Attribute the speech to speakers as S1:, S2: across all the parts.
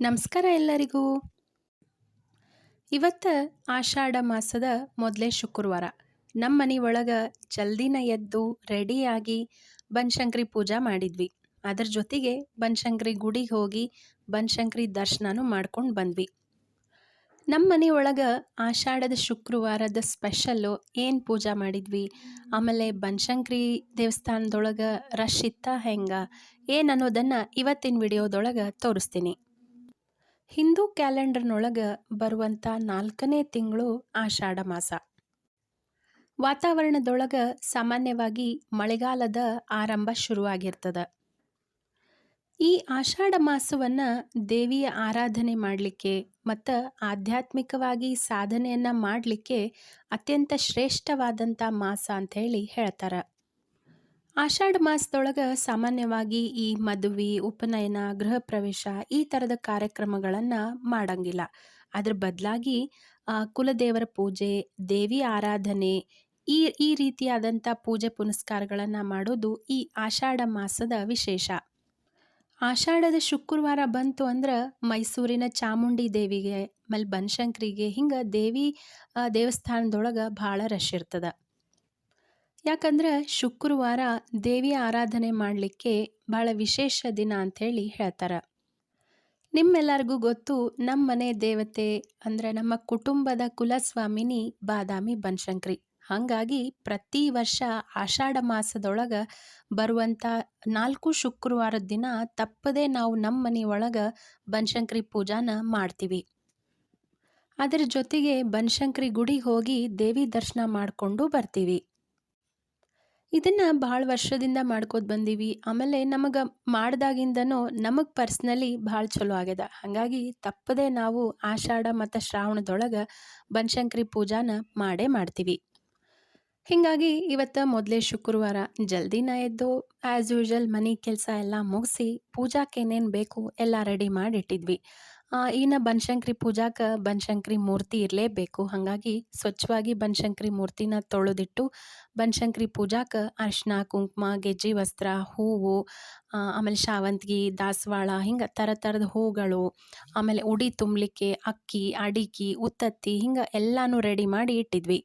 S1: ನಮಸ್ಕಾರ ಎಲ್ಲರಿಗೂ. ಇವತ್ತು ಆಷಾಢ ಮಾಸದ ಮೊದಲೇ ಶುಕ್ರವಾರ. ನಮ್ಮ ಮನೆ ಒಳಗೆ ಜಲ್ದಿನ ಎದ್ದು ರೆಡಿಯಾಗಿ ಬನಶಂಕರಿ ಪೂಜಾ ಮಾಡಿದ್ವಿ. ಅದ್ರ ಜೊತೆಗೆ ಬನಶಂಕರಿ ಗುಡಿಗೆ ಹೋಗಿ ಬನಶಂಕರಿ ದರ್ಶನನೂ ಮಾಡ್ಕೊಂಡು ಬಂದ್ವಿ. ನಮ್ಮ ಮನೆ ಒಳಗೆ ಆಷಾಢದ ಶುಕ್ರವಾರದ ಸ್ಪೆಷಲ್ಲು ಏನು ಪೂಜಾ ಮಾಡಿದ್ವಿ, ಆಮೇಲೆ ಬನಶಂಕರಿ ದೇವಸ್ಥಾನದೊಳಗೆ ರಶ್ ಇತ್ತ ಹೆಂಗೆ ಏನು ಅನ್ನೋದನ್ನು ಇವತ್ತಿನ ವಿಡಿಯೋದೊಳಗೆ ತೋರಿಸ್ತೀನಿ. ಹಿಂದೂ ಕ್ಯಾಲೆಂಡರ್ನೊಳಗೆ ಬರುವಂಥ 4ನೇ ತಿಂಗಳು ಆಷಾಢ ಮಾಸ. ವಾತಾವರಣದೊಳಗೆ ಸಾಮಾನ್ಯವಾಗಿ ಮಳೆಗಾಲದ ಆರಂಭ ಶುರುವಾಗಿರ್ತದೆ. ಈ ಆಷಾಢ ಮಾಸವನ್ನು ದೇವಿಯ ಆರಾಧನೆ ಮಾಡಲಿಕ್ಕೆ ಮತ್ತು ಆಧ್ಯಾತ್ಮಿಕವಾಗಿ ಸಾಧನೆಯನ್ನು ಮಾಡಲಿಕ್ಕೆ ಅತ್ಯಂತ ಶ್ರೇಷ್ಠವಾದಂಥ ಮಾಸ ಅಂಥೇಳಿ ಹೇಳ್ತಾರೆ. ಆಷಾಢ ಮಾಸದೊಳಗೆ ಸಾಮಾನ್ಯವಾಗಿ ಈ ಮದುವೆ, ಉಪನಯನ, ಗೃಹ ಪ್ರವೇಶ ಈ ಥರದ ಕಾರ್ಯಕ್ರಮಗಳನ್ನು ಮಾಡಂಗಿಲ್ಲ. ಅದ್ರ ಬದಲಾಗಿ ಕುಲದೇವರ ಪೂಜೆ, ದೇವಿ ಆರಾಧನೆ ಈ ಈ ರೀತಿಯಾದಂಥ ಪೂಜೆ ಪುನಸ್ಕಾರಗಳನ್ನು ಮಾಡೋದು ಈ ಆಷಾಢ ಮಾಸದ ವಿಶೇಷ. ಆಷಾಢದ ಶುಕ್ರವಾರ ಬಂತು ಅಂದ್ರೆ ಮೈಸೂರಿನ ಚಾಮುಂಡಿ ದೇವಿಗೆ, ಆಮೇಲೆ ಬನಶಂಕರಿಗೆ ಹಿಂಗೆ ದೇವಿ ದೇವಸ್ಥಾನದೊಳಗೆ ಭಾಳ ರಶ್ ಇರ್ತದೆ. ಯಾಕಂದ್ರೆ ಶುಕ್ರವಾರ ದೇವಿ ಆರಾಧನೆ ಮಾಡಲಿಕ್ಕೆ ಭಾಳ ವಿಶೇಷ ದಿನ ಅಂಥೇಳಿ ಹೇಳ್ತಾರೆ. ನಿಮ್ಮೆಲ್ಲರಿಗೂ ಗೊತ್ತು, ನಮ್ಮ ಮನೆ ದೇವತೆ ಅಂದರೆ ನಮ್ಮ ಕುಟುಂಬದ ಕುಲಸ್ವಾಮಿನಿ ಬಾದಾಮಿ ಬನಶಂಕರಿ. ಹಾಗಾಗಿ ಪ್ರತಿ ವರ್ಷ ಆಷಾಢ ಮಾಸದೊಳಗೆ ಬರುವಂಥ 4 ಶುಕ್ರವಾರದ ದಿನ ತಪ್ಪದೇ ನಾವು ನಮ್ಮ ಮನೆ ಒಳಗೆ ಬನಶಂಕರಿ ಪೂಜಾನ ಮಾಡ್ತೀವಿ. ಅದರ ಜೊತೆಗೆ ಬನಶಂಕರಿ ಗುಡಿಗೆ ಹೋಗಿ ದೇವಿ ದರ್ಶನ ಮಾಡಿಕೊಂಡು ಬರ್ತೀವಿ. ಇದನ್ನು ಭಾಳ ವರ್ಷದಿಂದ ಮಾಡ್ಕೋತ ಬಂದೀವಿ. ಆಮೇಲೆ ನಮಗೆ ಮಾಡ್ದಾಗಿಂದನೂ ನಮಗೆ ಪರ್ಸ್ನಲಿ ಭಾಳ ಚಲೋ ಆಗ್ಯದ. ಹಾಗಾಗಿ ತಪ್ಪದೇ ನಾವು ಆಷಾಢ ಮತ್ತು ಶ್ರಾವಣದೊಳಗೆ ಬನಶಂಕರಿ ಪೂಜಾನ ಮಾಡೇ ಮಾಡ್ತೀವಿ. ಹೀಗಾಗಿ ಇವತ್ತು ಮೊದಲೇ ಶುಕ್ರವಾರ ಜಲ್ದಿನ ಎದ್ದು ಆ್ಯಸ್ ಯೂಶಲ್ ಮನೆ ಕೆಲಸ ಎಲ್ಲ ಮುಗಿಸಿ ಪೂಜಾಕ್ಕೆ ಏನೇನು ಬೇಕು ಎಲ್ಲ ರೆಡಿ ಮಾಡಿಟ್ಟಿದ್ವಿ. ಇನ್ನು ಬನಶಂಕರಿ ಪೂಜಾಕ್ಕೆ ಬನಶಂಕರಿ ಮೂರ್ತಿ ಇರಲೇಬೇಕು. ಹಾಗಾಗಿ ಸ್ವಚ್ಛವಾಗಿ ಬನಶಂಕರಿ ಮೂರ್ತಿನ ತೊಳೆದಿಟ್ಟು ಬನಶಂಕರಿ ಪೂಜಾಕ್ಕೆ ಅರಿಶಿನ, ಕುಂಕುಮ, ಗೆಜ್ಜೆ ವಸ್ತ್ರ, ಹೂವು, ಆಮೇಲೆ ಶಾವಂತಿಗೆ, ದಾಸವಾಳ ಹಿಂಗೆ ಥರದ ಹೂಗಳು, ಆಮೇಲೆ ಉಡಿ ತುಂಬಲಿಕ್ಕೆ ಅಕ್ಕಿ, ಅಡಿಕೆ, ಉತ್ತತ್ತಿ ಹಿಂಗೆ ಎಲ್ಲನೂ ರೆಡಿ ಮಾಡಿ ಇಟ್ಟಿದ್ವಿ.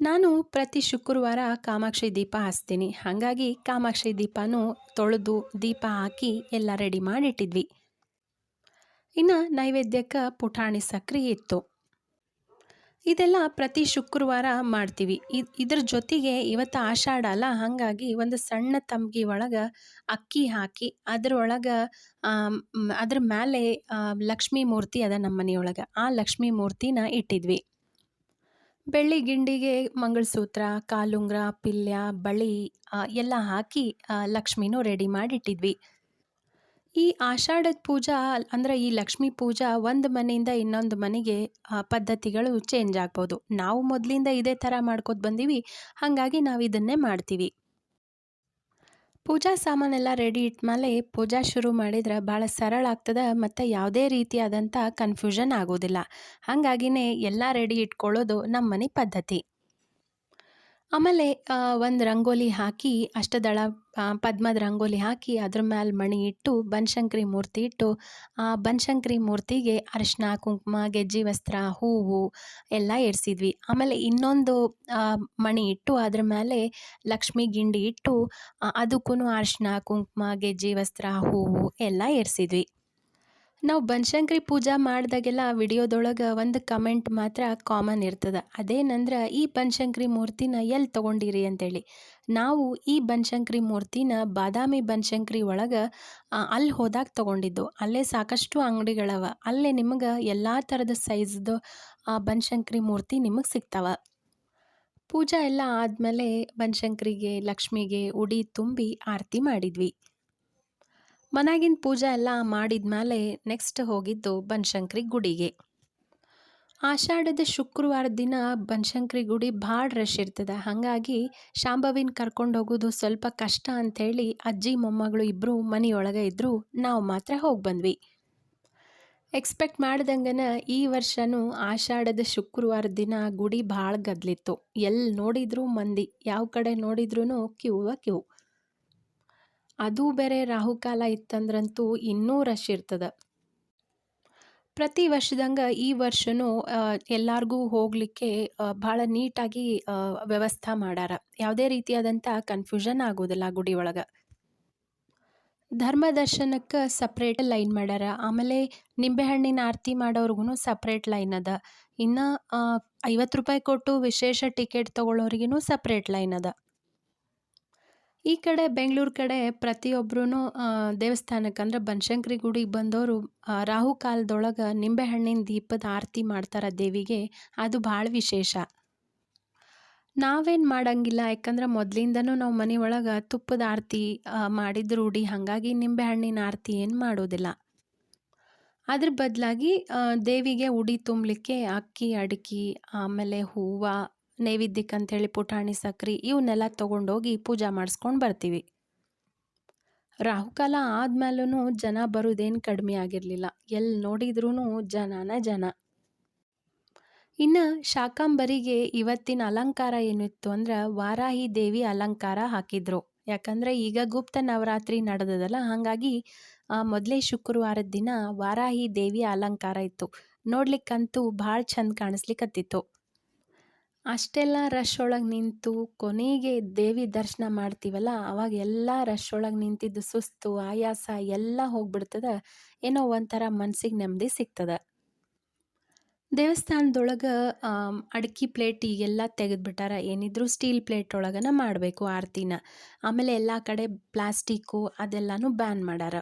S1: ನಾನು ಪ್ರತಿ ಶುಕ್ರವಾರ ಕಾಮಾಕ್ಷಿ ದೀಪ ಹಚ್ತೀನಿ. ಹಾಗಾಗಿ ಕಾಮಾಕ್ಷಿ ದೀಪನೂ ತೊಳೆದು ದೀಪ ಹಾಕಿ ಎಲ್ಲ ರೆಡಿ ಮಾಡಿಟ್ಟಿದ್ವಿ. ಇನ್ನು ನೈವೇದ್ಯಕ್ಕೆ ಪುಟಾಣಿ ಸಕ್ರೆ ಇತ್ತು. ಇದೆಲ್ಲ ಪ್ರತಿ ಶುಕ್ರವಾರ ಮಾಡ್ತೀವಿ. ಇದ್ರ ಜೊತೆಗೆ ಇವತ್ತು ಆಷಾಢ ಅಲ್ಲ, ಹಾಗಾಗಿ ಒಂದು ಸಣ್ಣ ತಂಬ್ಗಿ ಒಳಗೆ ಅಕ್ಕಿ ಹಾಕಿ ಅದ್ರೊಳಗೆ ಅದ್ರ ಮೇಲೆ ಲಕ್ಷ್ಮೀ ಮೂರ್ತಿ ಅದ ನಮ್ಮ ಮನೆಯೊಳಗೆ. ಆ ಲಕ್ಷ್ಮೀ ಮೂರ್ತಿನ ಇಟ್ಟಿದ್ವಿ. ಬೆಳ್ಳಿ ಗಿಂಡಿಗೆ ಮಂಗಳಸೂತ್ರ, ಕಾಲುಂಗ್ರ, ಪಿಲ್ಯ, ಬಳಿ ಎಲ್ಲ ಹಾಕಿ ಲಕ್ಷ್ಮಿನೂ ರೆಡಿ ಮಾಡಿಟ್ಟಿದ್ವಿ. ಈ ಆಷಾಢದ ಪೂಜಾ ಅಂದರೆ ಈ ಲಕ್ಷ್ಮೀ ಪೂಜಾ ಒಂದು ಮನೆಯಿಂದ ಇನ್ನೊಂದು ಮನೆಗೆ ಪದ್ಧತಿಗಳು ಚೇಂಜ್ ಆಗ್ಬೋದು. ನಾವು ಮೊದಲಿಂದ ಇದೇ ಥರ ಮಾಡ್ಕೊತ ಬಂದೀವಿ, ಹಾಗಾಗಿ ನಾವು ಇದನ್ನೇ ಮಾಡ್ತೀವಿ. ಪೂಜಾ ಸಾಮಾನೆಲ್ಲ ರೆಡಿ ಇಟ್ಮೇಲೆ ಪೂಜಾ ಶುರು ಮಾಡಿದ್ರೆ ಭಾಳ ಸರಳ ಆಗ್ತದೆ ಮತ್ತು ಯಾವುದೇ ರೀತಿಯಾದಂಥ ಕನ್ಫ್ಯೂಷನ್ ಆಗೋದಿಲ್ಲ. ಹಾಗಾಗಿನೇ ಎಲ್ಲ ರೆಡಿ ಇಟ್ಕೊಳ್ಳೋದು ನಮ್ಮ ಮನೆ ಪದ್ಧತಿ. ಆಮೇಲೆ ಒಂದು ರಂಗೋಲಿ ಹಾಕಿ ಅಷ್ಟದಳ ಪದ್ಮದ ರಂಗೋಲಿ ಹಾಕಿ ಅದ್ರ ಮ್ಯಾಲೆ ಮಣಿ ಇಟ್ಟು ಬನಶಂಕರಿ ಮೂರ್ತಿ ಇಟ್ಟು ಬನಶಂಕರಿ ಮೂರ್ತಿಗೆ ಅರಿಶಿನ, ಕುಂಕುಮ, ಗೆಜ್ಜೆ ವಸ್ತ್ರ, ಹೂವು ಎಲ್ಲ ಇರಿಸಿದ್ವಿ. ಆಮೇಲೆ ಇನ್ನೊಂದು ಮಣಿ ಇಟ್ಟು ಅದ್ರ ಮೇಲೆ ಲಕ್ಷ್ಮೀ ಗಿಂಡಿ ಇಟ್ಟು ಅದಕ್ಕೂ ಅರಿಶಿನ, ಕುಂಕುಮ, ಗೆಜ್ಜೆ ವಸ್ತ್ರ, ಹೂವು ಎಲ್ಲ ಇರಿಸಿದ್ವಿ. ನಾವು ಬನಶಂಕರಿ ಪೂಜಾ ಮಾಡಿದಾಗೆಲ್ಲ ವಿಡಿಯೋದೊಳಗೆ ಒಂದು ಕಮೆಂಟ್ ಮಾತ್ರ ಕಾಮನ್ ಇರ್ತದೆ. ಅದೇನಂದ್ರೆ ಈ ಬನಶಂಕರಿ ಮೂರ್ತಿನ ಎಲ್ಲಿ ತೊಗೊಂಡಿರಿ ಅಂತೇಳಿ. ನಾವು ಈ ಬನಶಂಕರಿ ಮೂರ್ತಿನ ಬಾದಾಮಿ ಬನಶಂಕರಿ ಒಳಗೆ ಅಲ್ಲಿ ಹೋದಾಗ ತೊಗೊಂಡಿದ್ದು. ಅಲ್ಲೇ ಸಾಕಷ್ಟು ಅಂಗಡಿಗಳವ, ಅಲ್ಲೇ ನಿಮಗೆ ಎಲ್ಲ ಥರದ ಸೈಜ್ದು ಬನಶಂಕರಿ ಮೂರ್ತಿ ನಿಮಗೆ ಸಿಗ್ತಾವ. ಪೂಜಾ ಎಲ್ಲ ಆದಮೇಲೆ ಬನಶಂಕರಿಗೆ, ಲಕ್ಷ್ಮಿಗೆ ಉಡಿ ತುಂಬಿ ಆರತಿ ಮಾಡಿದ್ವಿ. ಮನೆಯಾಗಿನ ಪೂಜೆ ಎಲ್ಲ ಮಾಡಿದ್ಮೇಲೆ ನೆಕ್ಸ್ಟ್ ಹೋಗಿದ್ದು ಬನಶಂಕರಿ ಗುಡಿಗೆ. ಆಷಾಢದ ಶುಕ್ರವಾರದ ದಿನ ಬನಶಂಕರಿ ಗುಡಿ ಭಾಳ ರಶ್ ಇರ್ತದೆ. ಹಾಗಾಗಿ ಶಾಂಭವಿನ ಕರ್ಕೊಂಡು ಹೋಗೋದು ಸ್ವಲ್ಪ ಕಷ್ಟ ಅಂಥೇಳಿ ಅಜ್ಜಿ ಮೊಮ್ಮಗಳು ಇಬ್ಬರು ಮನೆಯೊಳಗೆ ಇದ್ದರು. ನಾವು ಮಾತ್ರ ಹೋಗಿ ಬಂದ್ವಿ. ಎಕ್ಸ್ಪೆಕ್ಟ್ ಮಾಡ್ದಂಗನ ಈ ವರ್ಷವೂ ಆಷಾಢದ ಶುಕ್ರವಾರದ ದಿನ ಗುಡಿ ಭಾಳ ಗದ್ಲಿತ್ತು. ಎಲ್ಲಿ ನೋಡಿದ್ರೂ ಮಂದಿ, ಯಾವ ಕಡೆ ನೋಡಿದ್ರೂ ಕ್ಯೂ. ಅದು ಬೇರೆ ರಾಹುಕಾಲ ಇತ್ತಂದ್ರಂತೂ ಇನ್ನೂ ರಶ್ ಇರ್ತದೆ. ಪ್ರತಿ ವರ್ಷದಂಗೆ ಈ ವರ್ಷನೂ ಎಲ್ಲಾರ್ಗೂ ಹೋಗ್ಲಿಕ್ಕೆ ಭಾಳ ನೀಟಾಗಿ ವ್ಯವಸ್ಥೆ ಮಾಡ್ಯಾರ. ಯಾವುದೇ ರೀತಿಯಾದಂಥ ಕನ್ಫ್ಯೂಷನ್ ಆಗೋದಿಲ್ಲ ಗುಡಿ ಒಳಗೆ. ಧರ್ಮ ದರ್ಶನಕ್ಕೆ ಸಪ್ರೇಟ್ ಲೈನ್ ಮಾಡ್ಯಾರ. ಆಮೇಲೆ ನಿಂಬೆಹಣ್ಣಿನ ಆರತಿ ಮಾಡೋರ್ಗು ಸಪ್ರೇಟ್ ಲೈನ್ ಅದ. ಇನ್ನು ₹50 ಕೊಟ್ಟು ವಿಶೇಷ ಟಿಕೆಟ್ ತೊಗೊಳ್ಳೋರಿಗೂ ಸಪ್ರೇಟ್ ಲೈನ್ ಅದ. ಈ ಕಡೆ ಬೆಂಗಳೂರು ಕಡೆ ಪ್ರತಿಯೊಬ್ರೂ ದೇವಸ್ಥಾನಕ್ಕೆ ಅಂದ್ರೆ ಬನಶಂಕರಿ ಗುಡಿಗೆ ಬಂದವರು ರಾಹುಕಾಲದೊಳಗೆ ನಿಂಬೆಹಣ್ಣಿನ ದೀಪದ ಆರತಿ ಮಾಡ್ತಾರೆ ದೇವಿಗೆ. ಅದು ಭಾಳ ವಿಶೇಷ. ನಾವೇನು ಮಾಡಂಗಿಲ್ಲ, ಯಾಕಂದ್ರೆ ಮೊದಲಿಂದನೂ ನಾವು ಮನೆ ಒಳಗೆ ತುಪ್ಪದ ಆರತಿ ಮಾಡಿದ ರೂಢಿ. ಹಾಗಾಗಿ ನಿಂಬೆಹಣ್ಣಿನ ಆರತಿ ಏನು ಮಾಡೋದಿಲ್ಲ. ಅದ್ರ ಬದಲಾಗಿ ದೇವಿಗೆ ಉಡಿ ತುಂಬಲಿಕ್ಕೆ ಅಕ್ಕಿ, ಅಡಿಕೆ, ಆಮೇಲೆ ಹೂವು, ನೈವೇದ್ಯಕ್ಕೆ ಅಂಥೇಳಿ ಪುಟಾಣಿ ಸಕ್ರೆ ಇವನ್ನೆಲ್ಲ ತೊಗೊಂಡೋಗಿ ಪೂಜೆ ಮಾಡಿಸ್ಕೊಂಡು ಬರ್ತೀವಿ. ರಾಹುಕಾಲ ಆದ್ಮೇಲೂ ಜನ ಬರೋದೇನು ಕಡಿಮೆ ಆಗಿರಲಿಲ್ಲ. ಎಲ್ಲಿ ನೋಡಿದ್ರೂ ಜನನ ಜನ. ಇನ್ನು ಶಾಕಂಬರಿಗೆ ಇವತ್ತಿನ ಅಲಂಕಾರ ಏನಿತ್ತು ಅಂದ್ರೆ ವಾರಾಹಿ ದೇವಿ ಅಲಂಕಾರ ಹಾಕಿದ್ರು. ಯಾಕಂದರೆ ಈಗ ಗುಪ್ತ ನವರಾತ್ರಿ ನಡೆದದಲ್ಲ, ಹಾಗಾಗಿ ಮೊದಲೇ ಶುಕ್ರವಾರದ ದಿನ ವಾರಾಹಿ ದೇವಿಯ ಅಲಂಕಾರ ಇತ್ತು. ನೋಡ್ಲಿಕ್ಕಂತೂ ಭಾಳ ಚಂದ ಕಾಣಿಸ್ಲಿಕ್ಕತ್ತಿತ್ತು. ಅಷ್ಟೆಲ್ಲ ರಶ್ ಒಳಗೆ ನಿಂತು ಕೊನೆಗೆ ದೇವಿ ದರ್ಶನ ಮಾಡ್ತೀವಲ್ಲ, ಅವಾಗ ಎಲ್ಲ ರಶ್ ಒಳಗೆ ನಿಂತಿದ್ದು ಸುಸ್ತು, ಆಯಾಸ ಎಲ್ಲ ಹೋಗ್ಬಿಡ್ತದೆ. ಏನೋ ಒಂಥರ ಮನ್ಸಿಗೆ ನೆಮ್ಮದಿ ಸಿಗ್ತದೆ. ದೇವಸ್ಥಾನದೊಳಗೆ ಅಡಿಕೆ ಪ್ಲೇಟ್ ಈಗೆಲ್ಲ ತೆಗೆದುಬಿಟ್ಟಾರ. ಏನಿದ್ರು ಸ್ಟೀಲ್ ಪ್ಲೇಟ್ ಒಳಗನ ಮಾಡಬೇಕು ಆರತಿನ. ಆಮೇಲೆ ಎಲ್ಲ ಕಡೆ ಪ್ಲಾಸ್ಟಿಕ್ಕು ಅದೆಲ್ಲನೂ ಬ್ಯಾನ್ ಮಾಡ್ಯಾರ.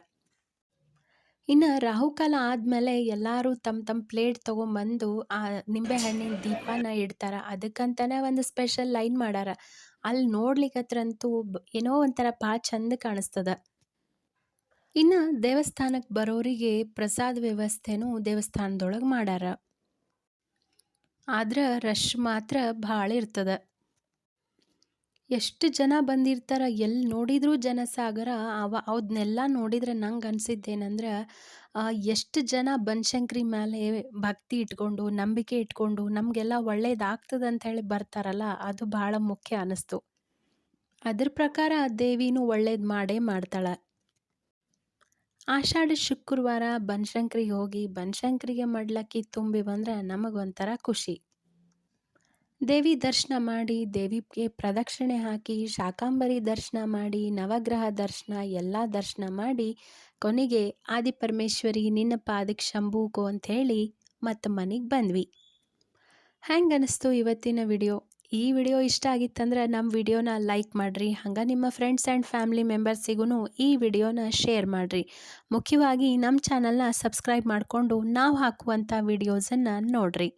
S1: ಇನ್ನು ರಾಹುಕಾಲ ಆದಮೇಲೆ ಎಲ್ಲರೂ ತಮ್ಮ ಪ್ಲೇಟ್ ತೊಗೊಂಬಂದು ಆ ನಿಂಬೆಹಣ್ಣಿನ ದೀಪನ ಇಡ್ತಾರೆ. ಅದಕ್ಕಂತಲೇ ಒಂದು ಸ್ಪೆಷಲ್ ಲೈನ್ ಮಾಡ್ಯಾರ. ಅಲ್ಲಿ ನೋಡ್ಲಿಕ್ಕಂತೂ ಏನೋ ಒಂಥರ ಭಾಳ ಚಂದ ಕಾಣಿಸ್ತದ. ಇನ್ನು ದೇವಸ್ಥಾನಕ್ಕೆ ಬರೋರಿಗೆ ಪ್ರಸಾದ ವ್ಯವಸ್ಥೆನೂ ದೇವಸ್ಥಾನದೊಳಗೆ ಮಾಡ್ಯಾರ. ಆದ್ರೆ ರಶ್ ಮಾತ್ರ ಭಾಳ ಇರ್ತದೆ. ಎಷ್ಟು ಜನ ಬಂದಿರ್ತಾರೆ, ಎಲ್ಲಿ ನೋಡಿದ್ರೂ ಜನಸಾಗರ. ಅವನ್ನೆಲ್ಲ ನೋಡಿದ್ರೆ ನಂಗೆ ಅನಿಸಿದ್ದೇನೆಂದ್ರೆ, ಎಷ್ಟು ಜನ ಬನಶಂಕರಿ ಮೇಲೆ ಭಕ್ತಿ ಇಟ್ಕೊಂಡು, ನಂಬಿಕೆ ಇಟ್ಕೊಂಡು ನಮಗೆಲ್ಲ ಒಳ್ಳೇದಾಗ್ತದೆ ಅಂತ ಹೇಳಿ ಬರ್ತಾರಲ್ಲ, ಅದು ಭಾಳ ಮುಖ್ಯ ಅನ್ನಿಸ್ತು. ಅದ್ರ ಪ್ರಕಾರ ದೇವಿನೂ ಒಳ್ಳೇದು ಮಾಡೇ ಮಾಡ್ತಾಳೆ. ಆಷಾಢ ಶುಕ್ರವಾರ ಬನಶಂಕರಿಗೆ ಹೋಗಿ ಬನಶಂಕರಿಗೆ ಮಡ್ಲಕ್ಕಿ ತುಂಬಿ ಬಂದ್ರೆ ನಮಗೊಂಥರ ಖುಷಿ. ದೇವಿ ದರ್ಶನ ಮಾಡಿ, ದೇವಿಗೆ ಪ್ರದಕ್ಷಿಣೆ ಹಾಕಿ, ಶಾಕಾಂಬರಿ ದರ್ಶನ ಮಾಡಿ, ನವಗ್ರಹ ದರ್ಶನ ಎಲ್ಲ ದರ್ಶನ ಮಾಡಿ, ಕೊನೆಗೆ ಆದಿಪರಮೇಶ್ವರಿ ನಿನ್ನ ಪಾದಕ್ಕೆ ಶಂಭೂಕೋ ಅಂಥೇಳಿ ಮತ್ತು ಮನೆಗೆ ಬಂದ್ವಿ. ಹೆಂಗೆ ಅನ್ನಿಸ್ತು ಇವತ್ತಿನ ವಿಡಿಯೋ? ಈ ವಿಡಿಯೋ ಇಷ್ಟ ಆಗಿತ್ತಂದ್ರೆ ನಮ್ಮ ವಿಡಿಯೋನ ಲೈಕ್ ಮಾಡಿರಿ. ಹಂಗೆ ನಿಮ್ಮ ಫ್ರೆಂಡ್ಸ್ ಆ್ಯಂಡ್ ಫ್ಯಾಮಿಲಿ ಮೆಂಬರ್ಸಿಗೂ ಈ ವಿಡಿಯೋನ ಶೇರ್ ಮಾಡಿರಿ. ಮುಖ್ಯವಾಗಿ ನಮ್ಮ ಚಾನಲ್ನ ಸಬ್ಸ್ಕ್ರೈಬ್ ಮಾಡಿಕೊಂಡು ನಾವು ಹಾಕುವಂಥ ವಿಡಿಯೋಸನ್ನು ನೋಡಿರಿ.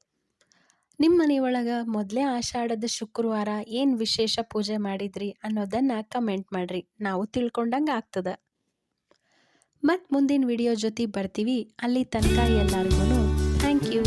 S1: ನಿಮ್ಮ ಮನೆಯೊಳಗೆ ಮೊದಲೇ ಆಷಾಢದ ಶುಕ್ರವಾರ ಏನು ವಿಶೇಷ ಪೂಜೆ ಮಾಡಿದ್ರಿ ಅನ್ನೋದನ್ನು ಕಮೆಂಟ್ ಮಾಡಿರಿ. ನಾವು ತಿಳ್ಕೊಂಡಂಗೆ ಆಗ್ತದೆ. ಮತ್ತು ಮುಂದಿನ ವಿಡಿಯೋ ಜೊತೆ ಬರ್ತೀವಿ. ಅಲ್ಲಿ ತನಕ ಎಲ್ಲರಿಗೂ ಥ್ಯಾಂಕ್ ಯು.